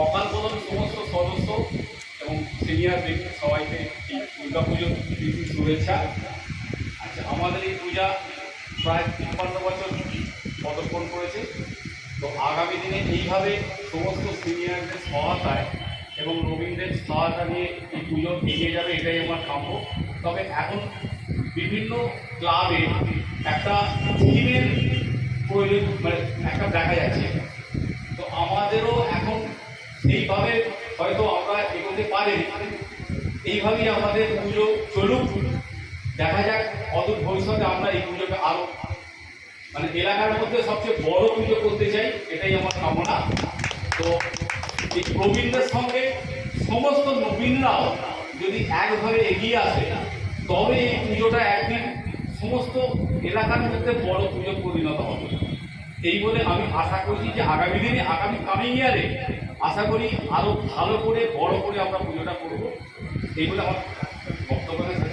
অকাল বোধন সমস্ত সদস্য এবং সিনিয়রদের সবাইকে এই দুর্গা পুজোর শুভেচ্ছা। আচ্ছা, আমাদের এই পূজা প্রায় 53 বছর পদার্পণ করেছে। তো আগামী দিনে এইভাবে সমস্ত সিনিয়রদের সহায়তায় এবং নবীনদের সহায়তা নিয়ে এই পুজো এগিয়ে যাবে, এটাই আমার কাম্য। তবে এখন বিভিন্ন ক্লাবে একটা থিমের প্রয়োজন মানে একটা দেখা যাচ্ছে। তো আমাদেরও এখন সেইভাবে হয়তো আমরা এগোতে পারি, এইভাবেই আমাদের পুজো চলুক। দেখা যাক অদূর ভবিষ্যতে আমরা এই পুজোকে আরো মানে এলাকার মধ্যে সবচেয়ে বড় পুজো করতে চাই, এটাই আমার কামনা। তো এই প্রবীণদের সঙ্গে সমস্ত নবীনরাও যদি একভাবে এগিয়ে আসে তবে এই পুজোটা একদিন সমস্ত এলাকার মধ্যে বড় পুজো পরিণত হবে। এই বলে আমি আশা করছি যে আগামী দিনে আগামী কামিং ইয়ারে আশা করি আরো ভালো করে বড় করে আমরা পুজোটা করব। এই বলে আমার বক্তব্য শেষ।